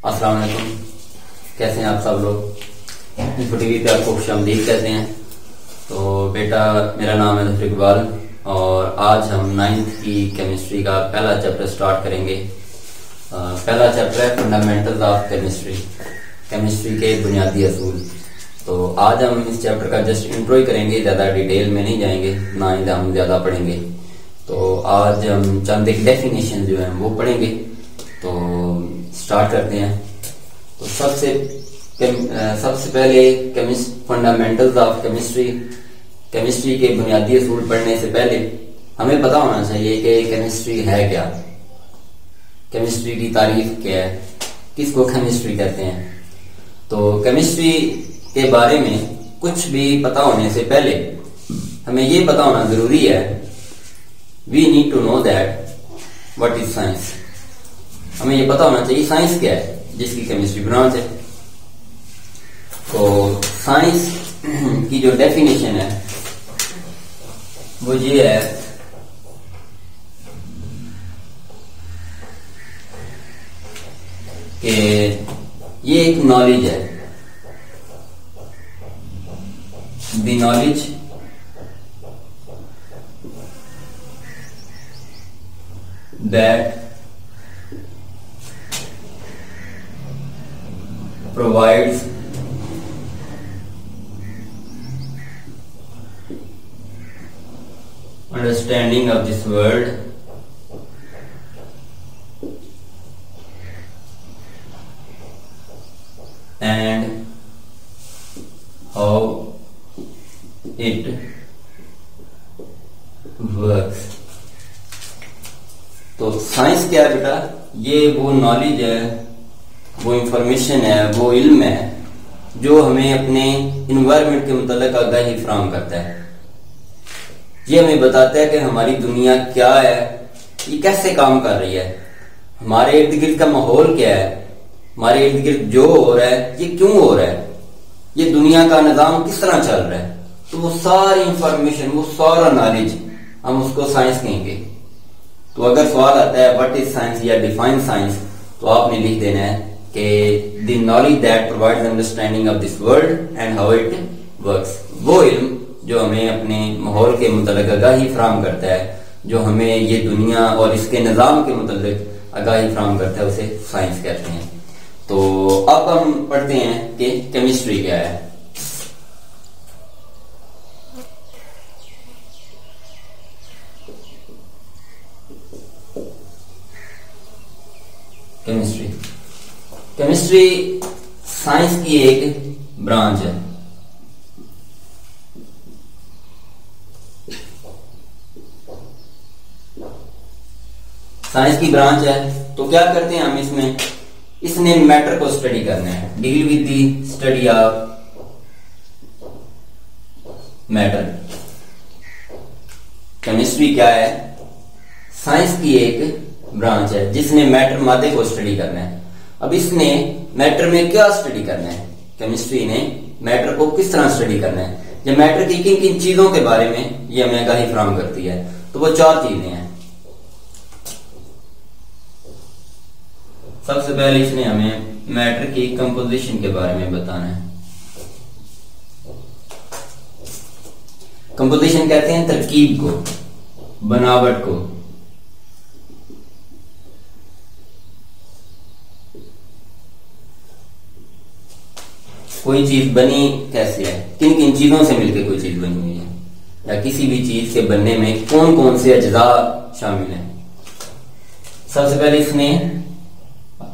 अस्सलाम वालेकुम। कैसे हैं आप सब लोग? इन्फो टीवी पे आपको खुशामदीद कहते हैं। तो बेटा, मेरा नाम है ज़फ़र इकबाल और आज हम 9th की केमिस्ट्री का पहला चैप्टर स्टार्ट करेंगे। पहला चैप्टर है फंडामेंटल्स ऑफ केमिस्ट्री, केमिस्ट्री के बुनियादी असूल। तो आज हम इस चैप्टर का जस्ट इंट्रो ही करेंगे, ज़्यादा डिटेल में नहीं जाएंगे, ना ही हम ज़्यादा पढ़ेंगे। तो आज हम चंद एक डेफिनेशन जो है वो पढ़ेंगे। तो स्टार्ट करते हैं। तो सबसे पहले फंडामेंटल्स ऑफ केमिस्ट्री, केमिस्ट्री के बुनियादी असूल पढ़ने से पहले हमें पता होना चाहिए कि केमिस्ट्री है क्या, केमिस्ट्री की तारीफ क्या है, किसको केमिस्ट्री कहते हैं। तो केमिस्ट्री के बारे में कुछ भी पता होने से पहले हमें ये पता होना जरूरी है, we need to know that what is science. हमें ये पता होना चाहिए साइंस क्या है, जिसकी केमिस्ट्री ब्रांच है। तो साइंस की जो डेफिनेशन है वो ये है कि ये एक नॉलेज है, the knowledge that provides understanding of this world and how it works। तो साइंस क्या है बेटा? ये वो नॉलेज है, वो इंफॉर्मेशन है, वो इल्म है जो हमें अपने इन्वायरमेंट के मुतालिक आगाही फराहम करता है। ये हमें बताता है कि हमारी दुनिया क्या है, ये कैसे काम कर रही है, हमारे इर्द गिर्द का माहौल क्या है, हमारे इर्द गिर्द जो हो रहा है ये क्यों हो रहा है, ये दुनिया का निजाम किस तरह चल रहा है। तो वो सारी इंफॉर्मेशन, वो सारा नॉलेज, हम उसको साइंस कहेंगे। तो अगर सवाल आता है व्हाट इज साइंस या डिफाइन साइंस, तो आपने लिख देना है कि the knowledge that provides understanding of this world and how it works. वो इल्म जो हमें अपने माहौल के मुतालिक आगाही फराहम करता है, जो हमें ये दुनिया और इसके निज़ाम के मुतालिक आगाही फराहम करता है, उसे साइंस कहते हैं। तो अब हम पढ़ते हैं कि केमिस्ट्री क्या है। केमिस्ट्री, केमिस्ट्री साइंस की एक ब्रांच है। साइंस की ब्रांच है तो क्या करते हैं हम इसने मैटर को स्टडी करना है, deal with the study of matter. Chemistry क्या है? साइंस की एक ब्रांच है जिसने मैटर, मादे को स्टडी करना है। अब इसने मैटर में क्या स्टडी करना है? केमिस्ट्री ने मैटर को किस तरह स्टडी करना है, या मैटर की किन किन चीजों के बारे में ये हमें आगाही फराहम करती है। तो वो 4 चीजें हैं। सबसे पहले इसने हमें मैटर की कंपोजिशन के बारे में बताना है। कंपोजिशन कहते हैं तरकीब को, बनावट को। कोई चीज बनी कैसे है, किन किन चीजों से मिलकर कोई चीज बनी हुई है, या किसी भी चीज के बनने में कौन कौन से अज्जा शामिल हैं। सबसे पहले इसने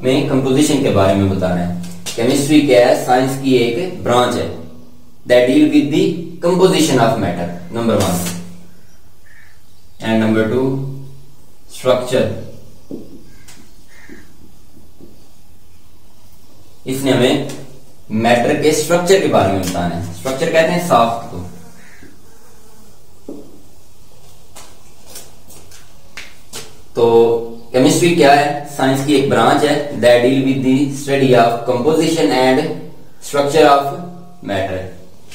में कंपोजिशन के बारे में बताना है। केमिस्ट्री क्या है? साइंस की एक ब्रांच है that deal with the composition of matter, number 1। And number 2 structure. इसने हमें मैटर के स्ट्रक्चर के बारे में बताना है। स्ट्रक्चर कहते हैं साफ्ट को। तो केमिस्ट्री क्या है? साइंस की एक ब्रांच है that deal with the study of composition and structure of matter.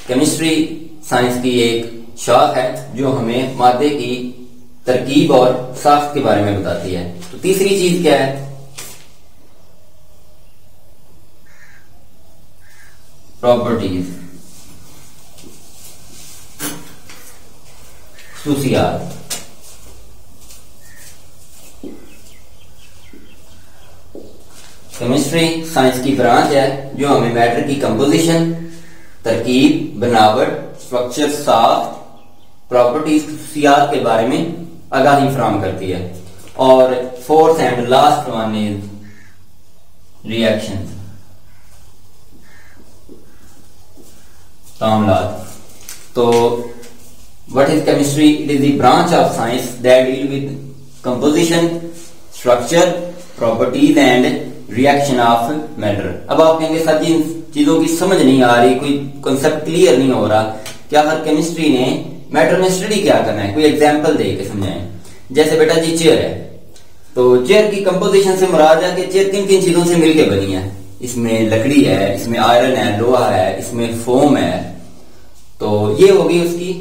Chemistry science की एक शाख है जो हमें मादे की तरकीब और साख्त के बारे में बताती है। तो तीसरी चीज क्या है? प्रॉपर्टीज, खसूसियात। केमिस्ट्री साइंस की ब्रांच है जो हमें मैटर की कंपोजिशन, तरकीब, बनावट, स्ट्रक्चर, साथ, प्रॉपर्टीज, खसूसियात के बारे में आगाही फराहम करती है। और fourth and last one is reaction, तामलात। तो what is chemistry? It is the branch of science that deal with composition, structure, properties and reaction of matter. अब आप कहेंगे सर जी इन चीजों की समझ नहीं आ रही, कोई कॉन्सेप्ट क्लियर नहीं हो रहा, क्या हर केमिस्ट्री ने मैटर में स्टडी क्या करना है? कोई एग्जांपल दे के समझाएं। जैसे बेटा जी चेयर है, तो चेयर की कंपोजिशन से मुराद है कि चेयर किन किन चीजों से मिलकर बनी है। इसमें लकड़ी है, इसमें आयरन है, लोहा है, इसमें फोम है। तो ये होगी उसकी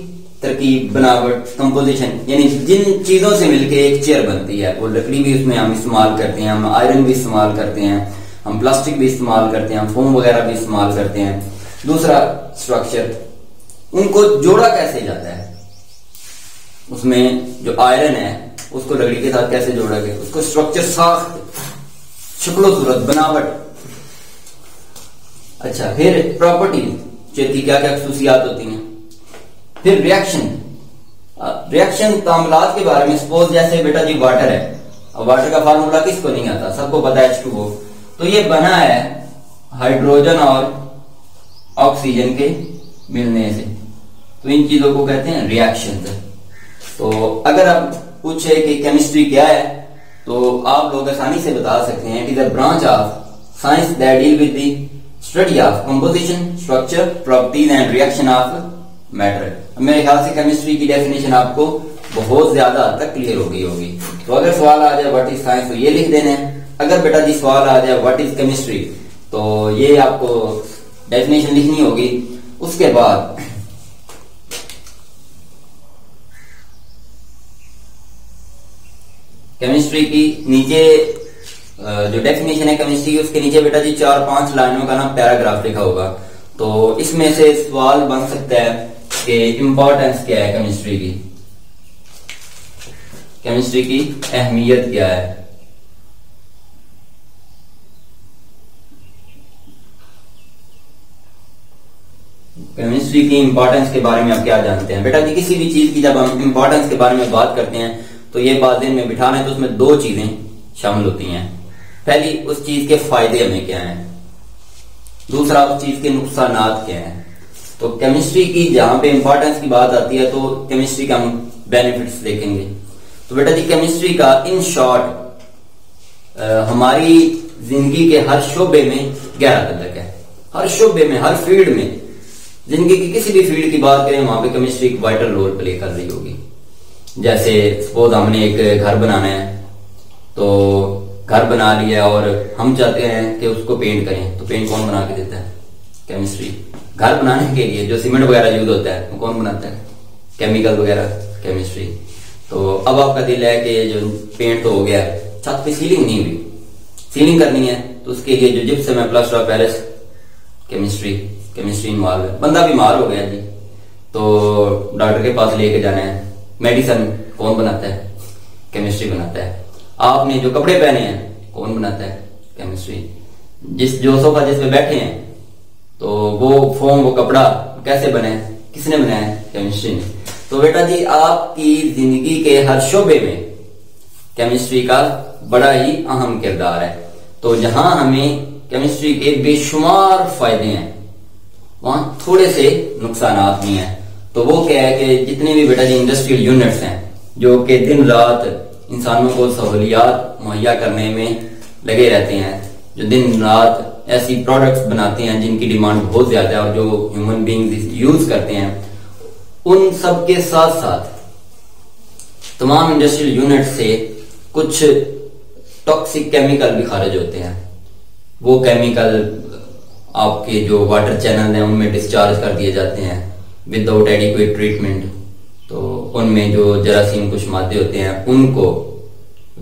तरकीब, बनावट, कंपोजिशन, यानी जिन चीजों से मिलकर एक चेयर बनती है। वो लकड़ी भी उसमें हम इस्तेमाल करते हैं, हम आयरन भी इस्तेमाल करते हैं, हम प्लास्टिक भी इस्तेमाल करते हैं, हम फोम वगैरह भी इस्तेमाल करते हैं। दूसरा स्ट्रक्चर, उनको जोड़ा कैसे जाता है? उसमें जो आयरन है उसको लकड़ी के साथ कैसे जोड़ा गया, उसको स्ट्रक्चर, साख्त, शक्लो सूरत, बनावट। अच्छा, फिर प्रॉपर्टीज, चेयर की क्या क्या खसूसियात होती हैं। फिर रिएक्शन, रिएक्शन तामलात के बारे में। सपोज जैसे बेटा जी वाटर है, और वाटर का फार्मूला किसको नहीं आता, सबको पता है H2O। तो ये बना है हाइड्रोजन और ऑक्सीजन के मिलने से। तो इन चीजों को कहते हैं रिएक्शन। तो अगर आप पूछे कि केमिस्ट्री क्या है, तो आप लोग आसानी से बता सकते हैं, it is a branch of science that deal with the study of composition, structure, properties and reaction of matter. मेरे ख्याल से केमिस्ट्री की डेफिनेशन आपको बहुत ज्यादा हद तक क्लियर हो गई होगी। तो अगर सवाल आ जाए व्हाट इज साइंस, तो ये लिख देना है। अगर बेटा जी सवाल आ जाए व्हाट इज केमिस्ट्री, तो ये आपको डेफिनेशन लिखनी होगी। उसके बाद केमिस्ट्री की नीचे जो डेफिनेशन है केमिस्ट्री की, उसके नीचे बेटा जी 4-5 लाइनों का ना पैराग्राफ लिखा होगा। तो इसमें से सवाल बन सकता है कि इंपॉर्टेंस क्या है केमिस्ट्री की, केमिस्ट्री की अहमियत क्या है। केमिस्ट्री की इंपॉर्टेंस के बारे में आप क्या जानते हैं? बेटा जी किसी भी चीज की जब हम इंपॉर्टेंस के बारे में बात करते हैं तो ये बात दिन में बिठाना है, तो उसमें 2 चीजें शामिल होती हैं। पहली, उस चीज के फायदे हमें क्या हैं, दूसरा उस चीज के नुकसानात क्या हैं। तो केमिस्ट्री की जहां पे इंपॉर्टेंस की बात आती है तो केमिस्ट्री का हम बेनिफिट्स देखेंगे। तो बेटा जी केमिस्ट्री का इन शॉर्ट हमारी जिंदगी के हर शोबे में गहरा तल्लुक है। हर शोबे में, हर फील्ड में, जिंदगी की किसी भी फील्ड की बात करें वहां पे केमिस्ट्री एक वाइटल रोल प्ले कर रही होगी। जैसे सपोज हमने एक घर बनाना है, तो घर बना लिया और हम चाहते हैं कि उसको पेंट करें, तो पेंट कौन बना के देता है? केमिस्ट्री। घर बनाने के लिए जो सीमेंट वगैरह यूज होता है वो कौन बनाता है? केमिकल वगैरह, केमिस्ट्री। तो अब आपका दिल है कि जो पेंट तो हो गया, छत पे सीलिंग नहीं हुई, सीलिंग करनी है, तो उसके लिए जो जिप्सम है, plaster of Paris, chemistry involve है। बंदा बीमार हो गया जी, तो डॉक्टर के पास लेके जाना है, मेडिसिन कौन बनाता है? केमिस्ट्री बनाता है। आपने जो कपड़े पहने हैं कौन बनाता है? केमिस्ट्री। जो सोफा जिस पे बैठे हैं, तो वो फोम, वो कपड़ा कैसे बने, किसने बनाया? केमिस्ट्री ने। तो बेटा जी आपकी जिंदगी के हर शोबे में केमिस्ट्री का बड़ा ही अहम किरदार है। तो जहां हमें केमिस्ट्री के बेशुमार फायदे हैं, वहां थोड़े से नुकसानात भी हैं। तो वो क्या है कि जितने भी बेटा जी इंडस्ट्रियल यूनिट्स हैं जो कि दिन रात इंसानों को सहूलियात मुहैया करने में लगे रहते हैं, जो दिन रात ऐसी प्रोडक्ट्स बनाते हैं जिनकी डिमांड बहुत ज्यादा है और जो ह्यूमन बीइंग्स यूज करते हैं, उन सब के साथ साथ तमाम इंडस्ट्रियल यूनिट से कुछ टॉक्सिक केमिकल भी खारिज होते हैं। वो केमिकल आपके जो वाटर चैनल हैं उनमें डिस्चार्ज कर दिए जाते हैं विदाउट एडिक्वेट ट्रीटमेंट। तो उनमें जो जरासीम कुछ मादे होते हैं, उनको,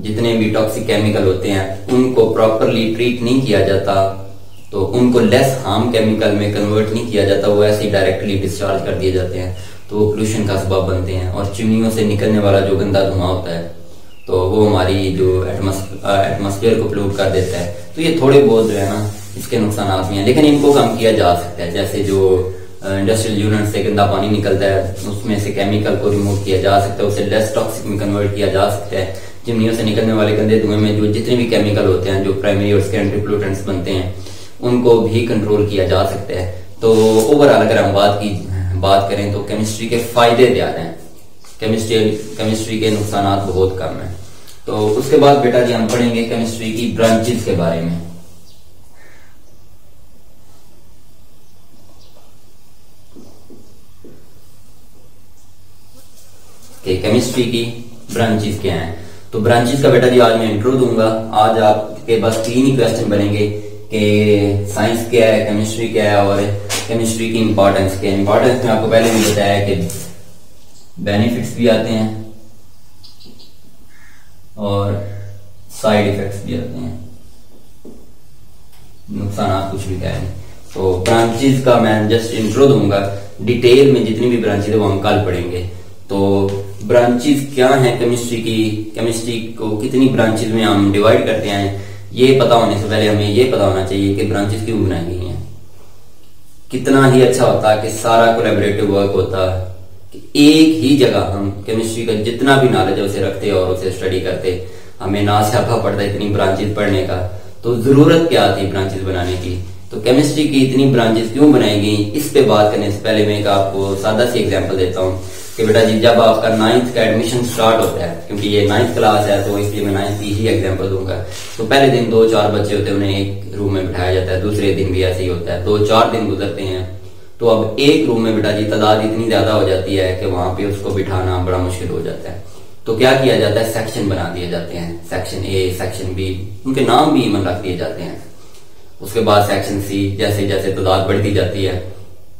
जितने भी टॉक्सिक केमिकल होते हैं, उनको प्रॉपरली ट्रीट नहीं किया जाता, तो उनको लेस हार्म केमिकल में कन्वर्ट नहीं किया जाता, वो ऐसे ही डायरेक्टली डिस्चार्ज कर दिए जाते हैं, तो वो पोल्यूशन का सबब बनते हैं। और चिमनियों से निकलने वाला जो गंदा धुआं होता है तो वो हमारी जो एटमॉस्फेयर को पोल्यूट कर देता है। तो ये थोड़े बहुत जो है ना इसके नुकसान भी हैं, लेकिन इनको कम किया जा सकता है। जैसे जो इंडस्ट्रियल यूनिट से गंदा पानी निकलता है उसमें से केमिकल को रिमूव किया जा सकता है, उसे लेस टॉक्सिक में कन्वर्ट किया जा सकता है। चिमनियों से निकलने वाले गंदे धुएं में जो जितने भी केमिकल होते हैं जो प्राइमरी और सेकेंडरी पोल्यूटेंट्स बनते हैं उनको भी कंट्रोल किया जा सकता है। तो ओवरऑल अगर हम बात करें तो केमिस्ट्री के फायदे ज्यादा हैं, केमिस्ट्री के नुकसान बहुत कम है। तो उसके बाद बेटा जी हम पढ़ेंगे केमिस्ट्री की ब्रांचेस के बारे में। केमिस्ट्री की ब्रांचेस क्या हैं? तो ब्रांचेस का बेटा जी आज मैं इंट्रो दूंगा। आज आपके बस 3 ही क्वेश्चन बनेंगे कि साइंस क्या है, केमिस्ट्री क्या है और केमिस्ट्री की इंपॉर्टेंस क्या है। इंपॉर्टेंस में आपको पहले भी बताया कि बेनिफिट्स भी आते हैं और साइड इफेक्ट्स भी आते हैं, नुकसान कुछ भी कह नहीं। तो ब्रांचेस का मैं जस्ट इंट्रो दूंगा, डिटेल में जितनी भी ब्रांचेस है वो हम कल पढ़ेंगे। तो ब्रांचेस क्या है केमिस्ट्री की, केमिस्ट्री को कितनी ब्रांचेस में हम डिवाइड करते हैं, ये पता होने से पहले हमें ये पता होना चाहिए कि ब्रांचेस क्यों बनाई गई हैं। कितना ही अच्छा होता कि सारा कोलैबोरेटिव वर्क होता कि एक ही जगह हम केमिस्ट्री का जितना भी नॉलेज है उसे रखते और उसे स्टडी करते, हमें ना स्यापा पड़ता इतनी ब्रांचेस पढ़ने का। तो जरूरत क्या थी ब्रांचेस बनाने की? तो केमिस्ट्री की इतनी ब्रांचेस क्यों बनाई गई, इस पे बात करने से पहले मैं एक आपको सादा सी एग्जांपल देता हूँ कि बेटा जी जब आपका 9th का एडमिशन स्टार्ट होता है, क्योंकि ये 9th क्लास है तो इसलिए मैं 9th की ही एग्जांपल दूंगा। तो पहले दिन 2-4 बच्चे होते हैं, उन्हें एक रूम में बिठाया जाता है, दूसरे दिन भी ऐसे ही होता है, 2-4 दिन गुजरते हैं। तो अब एक रूम में बेटा जी तादाद इतनी ज्यादा हो जाती है कि वहां पे उसको बिठाना बड़ा मुश्किल हो जाता है। तो क्या किया जाता है, सेक्शन बना दिए जाते हैं, सेक्शन ए, सेक्शन बी, उनके नाम भी इवन रख दिए जाते हैं। उसके बाद सेक्शन सी, जैसे जैसे तादाद बढ़ती जाती है।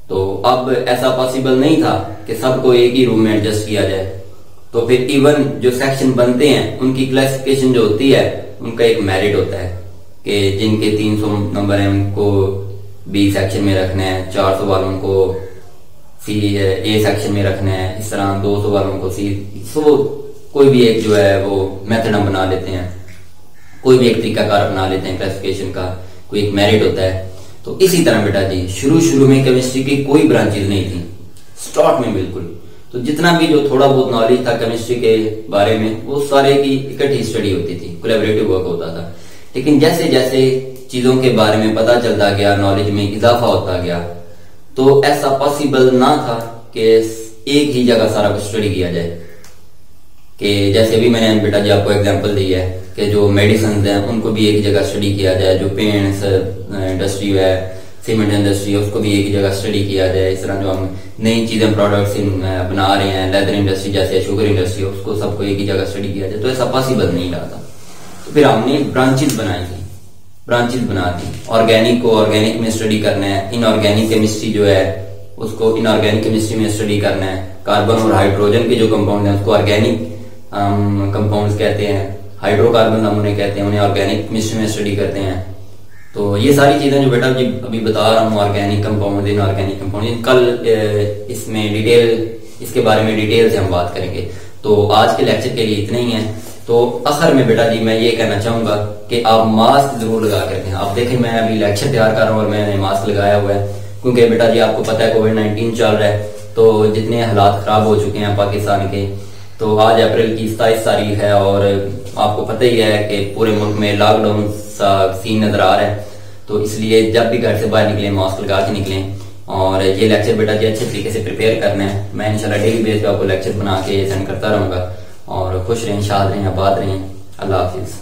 तो अब ऐसा पॉसिबल नहीं था कि सबको एक ही रूम में एडजस्ट किया जाए। तो फिर इवन जो सेक्शन बनते हैं उनकी क्लासिफिकेशन जो होती है उनका एक मेरिट होता है कि जिनके 300 नंबर है उनको बी सेक्शन में रखना है, 400 वालों को सी ए सेक्शन में रखना है, इस तरह 200 वालों को सी। सो कोई भी एक जो है वो मेथड हम बना लेते हैं, कोई भी एक तरीकाकार अपना लेते हैं क्लासिफिकेशन का, कोई एक मेरिट होता है। तो इसी तरह बेटा जी शुरू में केमिस्ट्री की कोई ब्रांचेज नहीं थी स्टार्ट में बिल्कुल। तो जितना भी जो थोड़ा बहुत नॉलेज था केमिस्ट्री के बारे में वो सारे की इकट्ठी स्टडी होती थी, कोलैबोरेटिव वर्क होता था। लेकिन जैसे जैसे चीजों के बारे में पता चलता गया, नॉलेज में इजाफा होता गया, तो ऐसा पॉसिबल ना था कि एक ही जगह सारा कुछ स्टडी किया जाए। कि जैसे अभी मैंने बेटा जी आपको एग्जांपल दी है कि जो मेडिसिन हैं उनको भी एक जगह स्टडी किया जाए, जो पेंट्स इंडस्ट्री है, सीमेंट इंडस्ट्री है, उसको भी एक ही जगह स्टडी किया जाए। इस तरह जो हम नई चीजें प्रोडक्ट्स बना रहे हैं, लेदर इंडस्ट्री जैसे शुगर इंडस्ट्री, उसको सबको एक ही जगह स्टडी किया जाए, तो ऐसा पॉसिबल नहीं रहा था। तो फिर हमने ब्रांचेस बनाई थी, ब्रांचेस बना दी। ऑर्गेनिक को ऑर्गेनिक में स्टडी करना है, इनऑर्गेनिक केमिस्ट्री जो है उसको इनऑर्गेनिक केमिस्ट्री में स्टडी करना है। कार्बन और हाइड्रोजन के जो कंपाउंड है उसको ऑर्गेनिक कंपाउंड्स कहते हैं, हाइड्रोकार्बन हम उन्हें कहते हैं, उन्हें ऑर्गेनिक केमिस्ट्री में स्टडी करते हैं। तो ये सारी चीजें जो बेटा जी अभी बता रहा हूँ, ऑर्गेनिक कंपाउंड, इनऑर्गेनिक कंपाउंड, कल इसमें डिटेल इसके बारे में डिटेल से हम बात करेंगे। तो आज के लेक्चर के लिए इतना ही है। तो आखिर में बेटा जी मैं ये कहना चाहूंगा कि आप मास्क जरूर लगा कर रखें। आप देखें मैं अभी लेक्चर तैयार कर रहा हूँ और मैंने मास्क लगाया हुआ है, क्योंकि बेटा जी आपको पता है कोविड-19 चल रहा है, तो जितने हालात खराब हो चुके हैं पाकिस्तान के। तो आज अप्रैल की 27 तारीख है और आपको पता ही है कि पूरे मुल्क में लॉकडाउन सा सीन नजर आ रहा है। तो इसलिए जब भी घर से बाहर निकलें मास्क लगा के निकलें। और ये लेक्चर बेटा जी अच्छे तरीके से प्रिपेयर करना है। मैं इंशाल्लाह डेली बेस पे आपको लेक्चर बना के सेंड करता रहूंगा। और खुश रहें, शाद रहें, आबाद रहें। अल्लाह हाफिज।